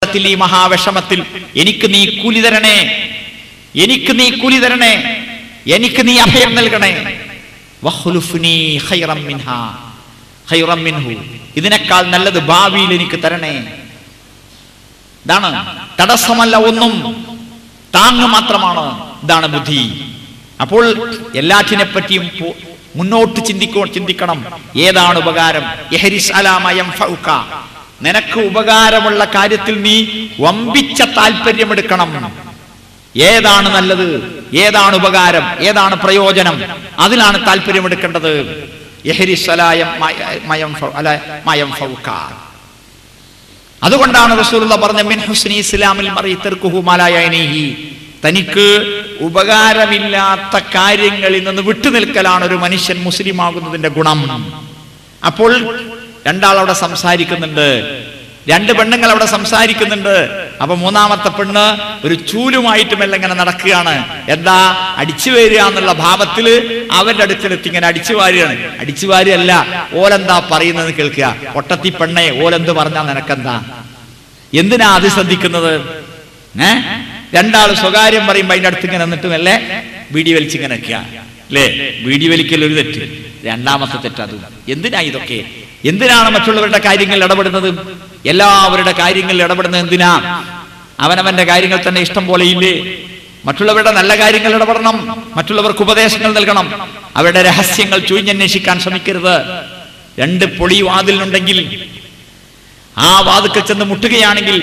ഈ മഹാവിഷമത്തിൽ എനിക്ക് നീ കൂലി തരണേ, എനിക്ക് നീ കൂലി തരണേ, എനിക്ക് നീ അഭയം നൽകണേ. വഖ്ലുഫ്നി ഖൈറൻ മിൻഹാ ഖൈറൻ മിൻഹു, ഇതിനേക്കാൾ നല്ലത് ഭാവിയിൽ എനിക്ക് തരണേ. ഇതാണ് തടസ്സമല്ല, ഒന്നും താങ്ങ് മാത്രമാണ്. ഇതാണ് ബുദ്ധി. അപ്പോൾ എല്ലാറ്റിനെ പറ്റിയും മുന്നോട്ട് ചിന്തിക്കണം. ഏതാണ് ഉപകാരം? യഹ്രിസ് അലാ മാ യൻഫഉക, നിനക്ക് ഉപകാരമുള്ള കാര്യത്തിൽ നീ വമ്പിച്ച താല്പര്യമെടുക്കണം. ഏതാണ് നല്ലത്, ഏതാണ് ഉപകാരം, ഏതാണ് പ്രയോജനം, അതിലാണ് താല്പര്യമെടുക്കേണ്ടത്. യഹ്രിസ് അലാ മാ യൻഫഉക. അതുകൊണ്ടാണ് റസൂലുള്ളാഹി പറഞ്ഞ മിൻ ഹുസ്നി ഇസ്ലാമിൽ മർഇ തർക്കുഹു മാ ലാ യഅനിഹി, തനിക്ക് ഉപകാരമില്ലാത്ത കാര്യങ്ങളിൽ നിന്ന് വിട്ടുനിൽക്കലാണ് ഒരു മനുഷ്യൻ മുസ്ലിം ആകുന്നതിന്റെ ഗുണം. അപ്പോൾ രണ്ടാളവിടെ സംസാരിക്കുന്നുണ്ട്, രണ്ട് പെണ്ണുങ്ങൾ അവിടെ സംസാരിക്കുന്നുണ്ട്. അപ്പൊ മൂന്നാമത്തെ പെണ്ണ് ഒരു ചൂലുമായിട്ട് മെല്ലിങ്ങനെ നടക്കുകയാണ്. എന്താ, അടിച്ചു വരിക എന്നുള്ള ഭാവത്തില് അവരുടെ അടുത്തെത്തി ഇങ്ങനെ അടിച്ചു വാരുകയാണ്. അടിച്ചു വാരുകയല്ല, ഓലെന്താ പറയുന്നത് കേൾക്കുക. ഒട്ടത്തി പെണ്ണെ, ഓലെന്ത് പറഞ്ഞാ നിനക്കെന്താ? എന്തിനാ അത് ശ്രദ്ധിക്കുന്നത്? രണ്ടാൾ സ്വകാര്യം പറയുമ്പോ അതിന്റെ അടുത്ത് ഇങ്ങനെ നിന്നിട്ടും അല്ലേ വീടി വലിച്ചിങ്ങനെ വെക്കുക അല്ലേ? വീടി വലിക്കൽ ഒരു തെറ്റ്, രണ്ടാമത്തെ തെറ്റ് അതും. എന്തിനാ ഇതൊക്കെ? എന്തിനാണ് മറ്റുള്ളവരുടെ കാര്യങ്ങളിൽ ഇടപെടുന്നത്? എല്ലാവരുടെ കാര്യങ്ങളിൽ ഇടപെടുന്നത് എന്തിനാ? അവനവന്റെ കാര്യങ്ങൾ തന്നെ ഇഷ്ടം പോലെ ഇല്ലേ? മറ്റുള്ളവരുടെ നല്ല കാര്യങ്ങൾ ഇടപെടണം, മറ്റുള്ളവർക്ക് ഉപദേശങ്ങൾ നൽകണം. അവരുടെ രഹസ്യങ്ങൾ ചുഴിഞ്ഞന്വേഷിക്കാൻ ശ്രമിക്കരുത്. രണ്ട് പൊളി വാതിലുണ്ടെങ്കിൽ ആ വാതിൽക്കൽ ചെന്ന് മുട്ടുകയാണെങ്കിൽ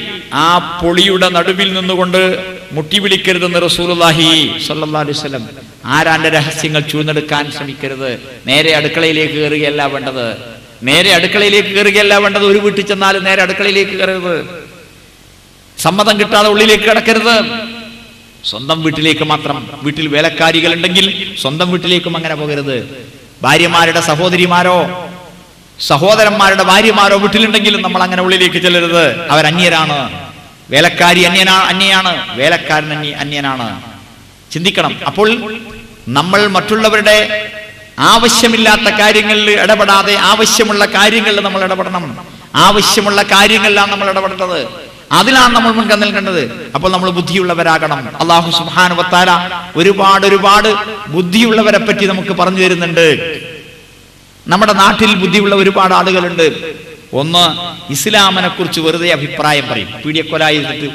ആ പൊളിയുടെ നടുവിൽ നിന്നുകൊണ്ട് മുട്ടി വിളിക്കരുതെന്ന് റസൂലുള്ളാഹി സ്വല്ലല്ലാഹു അലൈഹി വസല്ലം. ആരാന്റെ രഹസ്യങ്ങൾ ചൂഴ്ന്നെടുക്കാൻ ശ്രമിക്കരുത്. നേരെ അടുക്കളയിലേക്ക് കയറുകയല്ല വേണ്ടത്. നേരെ അടുക്കളയിലേക്ക് കയറുകയല്ല വേണ്ടത്. ഒരു വീട്ടിൽ ചെന്നാലും നേരെ അടുക്കളയിലേക്ക് കയറരുത്. സമ്മതം കിട്ടാതെ ഉള്ളിലേക്ക് കിടക്കരുത്. സ്വന്തം വീട്ടിലേക്ക് മാത്രം. വീട്ടിൽ വേലക്കാരികൾ ഉണ്ടെങ്കിൽ സ്വന്തം വീട്ടിലേക്കും അങ്ങനെ പോകരുത്. ഭാര്യമാരുടെ സഹോദരിമാരോ സഹോദരന്മാരുടെ ഭാര്യമാരോ വീട്ടിലുണ്ടെങ്കിലും നമ്മൾ അങ്ങനെ ഉള്ളിലേക്ക് ചെല്ലരുത്. അവരന്യരാണ്. വേലക്കാരി അന്യയാണ്, വേലക്കാരൻ അന്യനാണ്. ചിന്തിക്കണം. അപ്പോൾ നമ്മൾ മറ്റുള്ളവരുടെ ആവശ്യമില്ലാത്ത കാര്യങ്ങളിൽ ഇടപെടാതെ ആവശ്യമുള്ള കാര്യങ്ങളിൽ നമ്മൾ ഇടപെടണം. ആവശ്യമുള്ള കാര്യങ്ങളിലാണ് നമ്മൾ ഇടപെടേണ്ടത്. അതിലാണ് നമ്മൾ മുൻകൈ നൽകേണ്ടത്. അപ്പോൾ നമ്മൾ ബുദ്ധിയുള്ളവരാകണം. അല്ലാഹു സുബ്ഹാനഹു വ തആല ഒരുപാട് ബുദ്ധിയുള്ളവരെ പറ്റി നമുക്ക് പറഞ്ഞു തരുന്നുണ്ട്. നമ്മുടെ നാട്ടിൽ ബുദ്ധിയുള്ള ഒരുപാട് ആളുകളുണ്ട്. ഒന്ന്, ഇസ്ലാമിനെ കുറിച്ച് വെറുതെ അഭിപ്രായം പറയും. പീഡിയക്കൊലായി ഇരുന്നിട്ട്,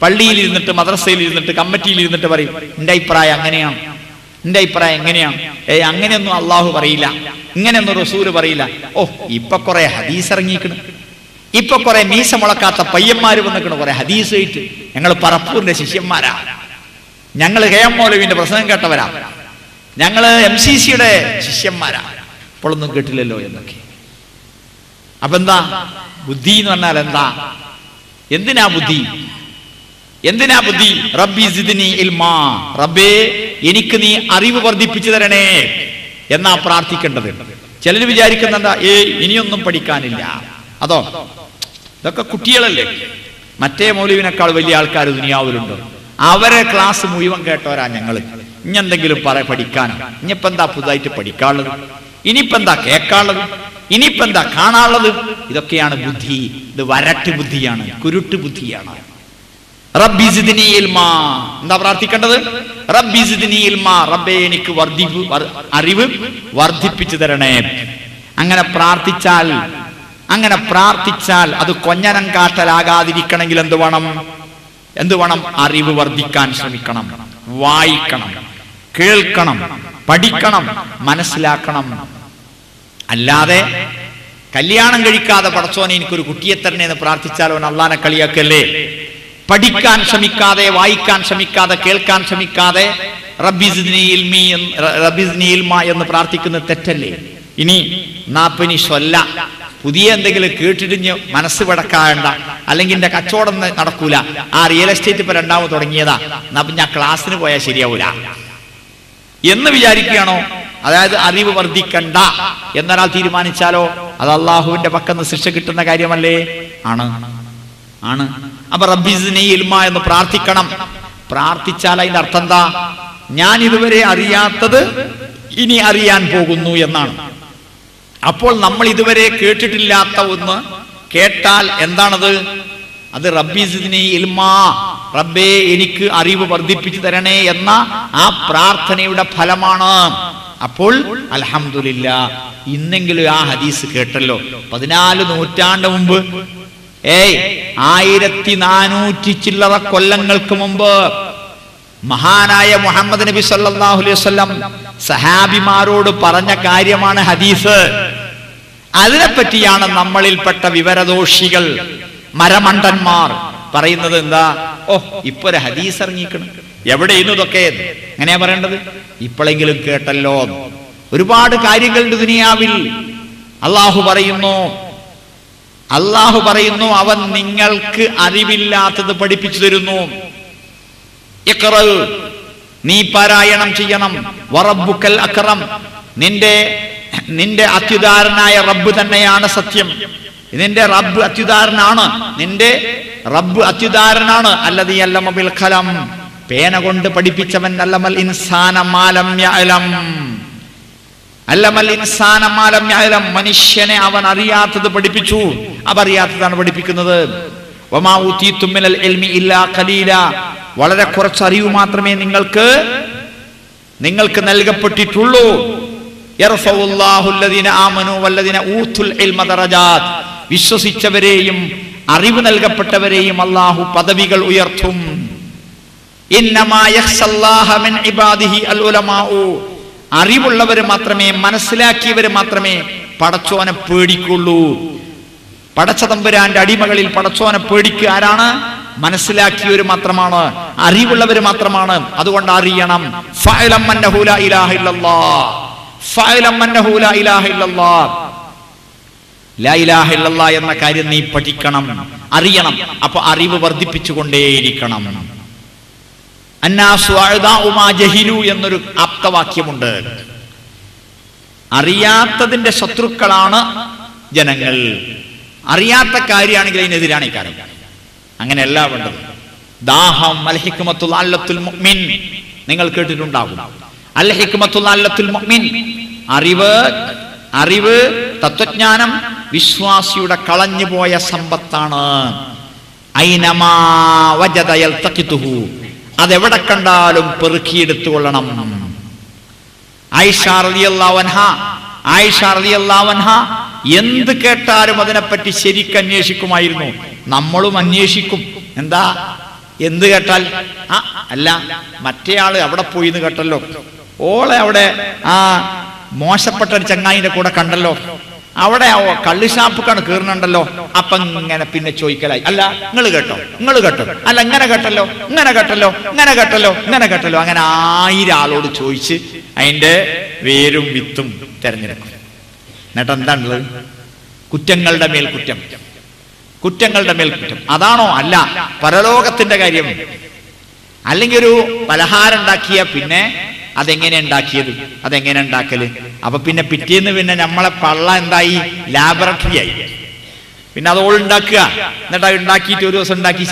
പള്ളിയിൽ ഇരുന്നിട്ട്, മദ്രസയിൽ ഇരുന്നിട്ട്, കമ്മിറ്റിയിൽ ഇരുന്നിട്ട് പറയും എന്റെ അഭിപ്രായം അങ്ങനെയാണ്, എന്റെ അഭിപ്രായം എങ്ങനെയാണ്. അങ്ങനെയൊന്നും അള്ളാഹു പറയില്ല, ഇങ്ങനെയൊന്നും റസൂല് പറയില്ല. ഓ, ഇപ്പൊ കുറെ ഹദീസ് ഇറങ്ങിക്കണ്, ഇപ്പൊ കുറെ മീസ മുളക്കാത്ത പയ്യന്മാര് വന്നിക്കണ്, കുറെ ഹദീസ് ആയിട്ട്. ഞങ്ങൾ പറപ്പൂരിന്റെ ശിഷ്യന്മാരാ, ഞങ്ങള് കെ എം മൗലവിന്റെ പ്രസംഗം കേട്ടവരാ, ഞങ്ങള് MCCയുടെ ശിഷ്യന്മാരാ, ഇപ്പോഴൊന്നും കേട്ടില്ലല്ലോ എന്നൊക്കെ. അപ്പൊ എന്താ ബുദ്ധി എന്ന് പറഞ്ഞാൽ എന്താ? എന്തിനാ ബുദ്ധി? എന്തിനാ ബുദ്ധി? റബ്ബി സിദ്നി ഇൽമാ, റബ്ബേ എനിക്ക് നീ അറിവ് വർദ്ധിപ്പിച്ചു തരണേ എന്നാ പ്രാർത്ഥിക്കേണ്ടത്. ചിലർ വിചാരിക്കുന്ന എന്താ, ഇനിയൊന്നും പഠിക്കാനില്ല. അതോ, ഇതൊക്കെ കുട്ടികളല്ലേ, മറ്റേ മൗലവിനേക്കാൾ വലിയ ആൾക്കാർ ദുനിയാവിലുണ്ട്. അവരെ ക്ലാസ് മുഴുവൻ കേട്ടവരാ ഞങ്ങള്. ഇനി എന്തെങ്കിലും പഠിക്കാനോ? ഇനിയിപ്പോ എന്താ പുതുതായിട്ട് പഠിക്കാനുള്ളത്? ഇനിയിപ്പോ എന്താ കേൾക്കാനുള്ളത്? ഇനിയിപ്പോ എന്താ കാണാനുള്ളത്? ഇതൊക്കെയാണ് ബുദ്ധി. ഇത് വരട്ട് ബുദ്ധിയാണ്, കുരുട്ട് ബുദ്ധിയാണ്. റബ്ബി സിദ്നി ഇൽമാ, എന്താ പ്രാർത്ഥിക്കേണ്ടത്? റബ്ബി സിദ്നി ഇൽമാ, റബ്ബേ എനിക്ക് അറിവ് വർദ്ധിപ്പിച്ചു തരണേ. അങ്ങനെ പ്രാർത്ഥിച്ചാൽ അത് കൊഞ്ഞനം കാട്ടലാകാതിരിക്കണമെങ്കിൽ എന്ത് വേണം? അറിവ് വർദ്ധിക്കാൻ ശ്രമിക്കണം. വായിക്കണം, കേൾക്കണം, പഠിക്കണം, മനസ്സിലാക്കണം. അല്ലാതെ കല്യാണം കഴിക്കാതെ പടച്ചോനെ എനിക്കൊരു കുട്ടിയെ തരണേ എന്ന് പ്രാർത്ഥിച്ചാലോ അള്ളാനെ കളിയാക്കല്ലേ? പഠിക്കാൻ ശ്രമിക്കാതെ, വായിക്കാൻ ശ്രമിക്കാതെ, കേൾക്കാൻ ശ്രമിക്കാതെ റബ്ബി സിദ്നി ഇൽമാ എന്ന് പ്രാർത്ഥിക്കുന്നത് തെറ്റല്ലേ? ഇനി നാപ്പിനി സ്വല്ല, പുതിയ എന്തെങ്കിലും കേട്ടിടിഞ്ഞ് മനസ്സ് പിടക്കാണ്ട, അല്ലെങ്കിൽ എന്റെ കച്ചവടം നടക്കൂല, ആ റിയൽ എസ്റ്റേറ്റ് ഇപ്പൊ രണ്ടാമത് തുടങ്ങിയതാ, എന്നാ ഞാൻ ക്ലാസ്സിന് പോയാൽ ശരിയാവൂല എന്ന് വിചാരിക്കുകയാണോ? അതായത് അറിവ് വർദ്ധിക്കണ്ട എന്നൊരാൾ തീരുമാനിച്ചാലോ അത് അള്ളാഹുവിന്റെ പക്കന്ന് ശിക്ഷ കിട്ടുന്ന കാര്യമല്ലേ? ആണ്. അപ്പൊ റബ്ബി സിദ്നി ഇൽമാ എന്ന് പ്രാർത്ഥിക്കണം. പ്രാർത്ഥിച്ചാൽ അതിന്റെ അർത്ഥം എന്താ? ഞാൻ ഇതുവരെ അറിയാത്തത് ഇനി അറിയാൻ പോകുന്നു എന്നാണ്. അപ്പോൾ നമ്മൾ ഇതുവരെ കേട്ടിട്ടില്ലാത്ത ഒന്ന് കേട്ടാൽ എന്താണത്? അത് റബ്ബി സിദ്നി ഇൽമാ, റബ്ബേ എനിക്ക് അറിവ് വർദ്ധിപ്പിച്ചു തരണേ എന്ന ആ പ്രാർത്ഥനയുടെ ഫലമാണ്. അപ്പോൾ അൽഹംദുലില്ലാ ഇന്നെങ്കിലും ആ ഹദീസ് കേട്ടല്ലോ. 14 നൂറ്റാണ്ട് മുമ്പ് 1400 ചില്ലറ കൊല്ലങ്ങൾക്ക് മുമ്പ് മഹാനായ മുഹമ്മദ് നബി സല്ലല്ലാഹു അലൈഹി വസല്ലം സഹാബിമാരോട് പറഞ്ഞ കാര്യമാണ് ഹദീസ്. അതിനെപ്പറ്റിയാണ് നമ്മളിൽപ്പെട്ട വിവരദോഷികൾ, മരമണ്ടന്മാർ പറയുന്നത്. എന്താ, ഇപ്പൊ ഒരു ഹദീസ് ഇറങ്ങിക്കണം, എവിടെയിരുന്നു ഇതൊക്കെ? എങ്ങനെയാ പറയേണ്ടത്? ഇപ്പോഴെങ്കിലും കേട്ടല്ലോ. ഒരുപാട് കാര്യങ്ങളുണ്ട് ദുനിയാവിൽ. അള്ളാഹു പറയുന്നു അവൻ നിങ്ങൾക്ക് അറിവില്ലാത്തത് പഠിപ്പിച്ചു തരുന്നു. ഇഖ്റ, നീ പാരായണം ചെയ്യണം. വറബ്ബുക്കൽ അക്രം, നിന്റെ അത്യുദാരനായ റബ്ബ് തന്നെയാണ് സത്യം. നിന്റെ റബ്ബ് അത്യുദാരനാണ്, നിന്റെ റബ്ബ് അത്യുദാരനാണ്. അല്ലദീ അല്ലമ ബിൽ ഖലം, പേന കൊണ്ട് പഠിപ്പിച്ചവൻ. അല്ലമൽ ഇൻസാന മാലം യഅലം, അല്ലമൽ ഇൻസാന മാലം യഅലം, മനുഷ്യനെ അവൻ അറിയാത്തത് പഠിപ്പിച്ചു. അവറിയാത്തതാണ് പഠിപ്പിക്കുന്നത്. വമാ ഊതീതും മിനൽ ഇൽമി ഇല്ലാ ഖലീല, വളരെ കുറച്ച് അറിവ് മാത്രമേ നിങ്ങൾക്ക് നൽകപ്പെട്ടിട്ടുള്ളൂ. യർഫഉല്ലാഹു അല്ലദീന ആമനു വല്ലദീന ഊതുൽ ഇൽമ ദറജാത്ത്, വിശ്വസിച്ചവരെയും അറിവ് നൽകപ്പെട്ടവരെയും അല്ലാഹു പദവികൾ ഉയർത്തും. ഇന്നമാ യഖ്ശല്ലാഹ മിൻ ഇബാദിഹി അൽ ഉലമാഉ, അറിവുള്ളവർ മാത്രമേ, മനസ്സിലാക്കിയവർ മാത്രമേ പടച്ചോനെ പേടിക്കുള്ളൂ. പടച്ച തമ്പുരാന്റെ അടിമകളിൽ പടച്ചോനെ പേടിക്കുക ആരാണ്? മനസ്സിലാക്കിയവർ മാത്രമാണ്, അറിവുള്ളവർ മാത്രമാണ്. അതുകൊണ്ട് അറിയണം. ഫഅലം അന്നഹു ലാ ഇലാഹ ഇല്ലല്ലാഹ്, ഫഅലം അന്നഹു ലാ ഇലാഹ ഇല്ലല്ലാഹ്, ലാ ഇലാഹ ഇല്ലല്ലാഹ് എന്ന കാര്യം നീ പഠിക്കണം, അറിയണം. അപ്പൊ അറിവ് വർദ്ധിപ്പിച്ചുകൊണ്ടേയിരിക്കണം. അന്നാസു അഅദാഉ മാ ജഹിലു എന്നൊരു ആപ്തവാക്യമുണ്ട്. അറിയാത്തതിന്റെ ശത്രുക്കളാണ് ജനങ്ങൾ. അറിയാത്ത കാര്യമാണെങ്കിൽ അതിനെതിരാണ് ഈ കാര്യം. അങ്ങനെയല്ല വേണ്ടത്. ദാഹം, അൽ ഹിക്മത്തുൽ അല്ലത്തുൽ മുഅ്മിൻ, നിങ്ങൾ കേട്ടിട്ടുണ്ടാകും. അൽ ഹിക്മത്തുൽ അല്ലത്തുൽ മുഅ്മിൻ, അറിവ് തത്വജ്ഞാനം വിശ്വാസിയുടെ കളഞ്ഞുപോയ സമ്പത്താണ്. ഐനമാ വജദ യൽതഖിതുഹു, അതെവിടെ കണ്ടാലും പെറുക്കിയെടുത്തുകൊള്ളണം. ആയിഷ റളിയല്ലാഹു അൻഹ എന്ത് കേട്ടാലും അതിനെപ്പറ്റി ശരിക്കും അന്വേഷിക്കുമായിരുന്നു. നമ്മളും അന്വേഷിക്കും. എന്താ, എന്ത് കേട്ടാൽ അല്ല മറ്റേയാള് അവിടെ പോയി എന്ന് കേട്ടല്ലോ, ഓളെ അവിടെ മോശപ്പെട്ട ഒരു ചങ്ങായിന്റെ കൂടെ കണ്ടല്ലോ, അവിടെ കള്ളിഷാപ്പുക്കാണ് കീറുന്നുണ്ടല്ലോ. അപ്പൊ ഇങ്ങനെ പിന്നെ ചോദിക്കലായി, അല്ല നിങ്ങൾ കേട്ടോ, അല്ല ഇങ്ങനെ കേട്ടല്ലോ, അങ്ങനെ 1000 ആളോട് ചോദിച്ച് അതിന്റെ വേരും വിത്തും തെരഞ്ഞെടുക്കും. എന്നിട്ട് എന്താണുള്ളത്? കുറ്റങ്ങളുടെ മേൽ കുറ്റം. അതാണോ? അല്ല, പരലോകത്തിന്റെ കാര്യം. അല്ലെങ്കിൽ ഒരു പലഹാരം ഉണ്ടാക്കിയ പിന്നെ അതെങ്ങനെ ഉണ്ടാക്കല്? അപ്പൊ പിന്നെ പിറ്റേന്ന് പിന്നെ നമ്മളെ പള്ള എന്തായി? ലാബറട്ടറി ആയി. പിന്നെ അത് ഉണ്ടാക്കുക. എന്നിട്ട് അത് ഉണ്ടാക്കിയിട്ട് ഒരു ദിവസം ഉണ്ടാക്കി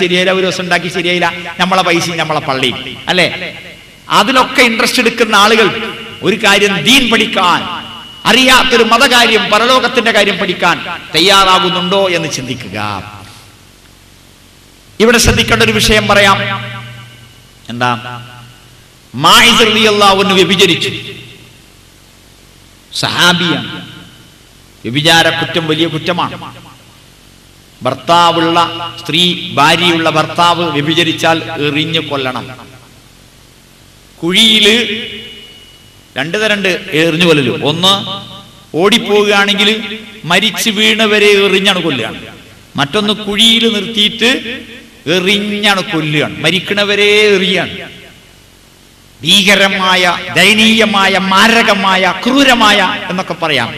ശരിയായില്ല, നമ്മളെ പൈസയും നമ്മളെ പള്ളിയും, അല്ലെ? അതിലൊക്കെ ഇൻട്രസ്റ്റ് എടുക്കുന്ന ആളുകൾ ഒരു കാര്യം ദീൻ പഠിക്കാൻ, അറിയാത്തൊരു മതകാര്യം, പരലോകത്തിന്റെ കാര്യം പഠിക്കാൻ തയ്യാറാകുന്നുണ്ടോ എന്ന് ചിന്തിക്കുക. ഇവിടെ ശ്രദ്ധിക്കേണ്ട ഒരു വിഷയം പറയാം. എന്താ? മാഇസ് റളിയല്ലാഹു അൻഹു വ്യഭിചരിച്ചു. സഹാബിയാണ്. വ്യഭിചാര കുറ്റം വലിയ കുറ്റമാണ്. ഭാര്യയുള്ള ഭർത്താവ് വ്യഭിചരിച്ചാൽ എറിഞ്ഞു കൊല്ലണം. കുഴിയില് 2 തരം എറിഞ്ഞു കൊല്ലല്. ഒന്ന്, ഓടിപ്പോവുകയാണെങ്കിൽ മരിച്ചു വീണവരെ എറിഞ്ഞാണ് കൊല്ലുകയാണ്. മറ്റൊന്ന്, കുഴിയിൽ നിർത്തിയിട്ട് എറിഞ്ഞാണ് കൊല്ലുകയാണ്, മരിക്കണവരെ എറിയാണ്. ഭീകരമായ, ദയനീയമായ, മാരകമായ, ക്രൂരമായ എന്നൊക്കെ പറയാം.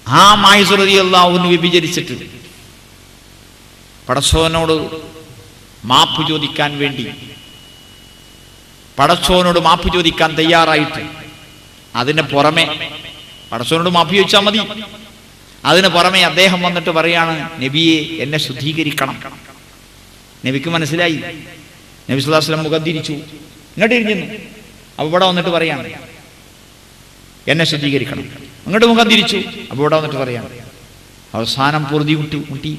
ആ മാഇസ് റളിയല്ലാഹു അൻഹു വ്യഭിചരിച്ചിട്ട് പടച്ചോനോട് മാപ്പ് ചോദിക്കാൻ വേണ്ടി, പടച്ചോനോട് മാപ്പ് ചോദിക്കാൻ തയ്യാറായിട്ട്, അതിന് പുറമെ പടച്ചോനോട് മാപ്പ് ചോദിച്ചാൽ മതി, അതിന് പുറമെ അദ്ദേഹം വന്നിട്ട് പറയാണ്, നബിയെ എന്നെ ശുദ്ധീകരിക്കണം. നബിക്ക് മനസ്സിലായി. നബി സല്ലല്ലാഹു അലൈഹി വസല്ലം മുഖം തിരിച്ചു, ഇങ്ങോട്ട് ഇരിക്കുന്നു. അപ്പൊ ഇവിടെ വന്നിട്ട് പറയാണ്, എന്നെ ശുദ്ധീകരിക്കണം. അങ്ങോട്ട് മുഖം തിരിച്ചു. അപ്പൊ ഇവിടെ വന്നിട്ട് പറയാണ്. അവസാനം പൊറുതി മുട്ടി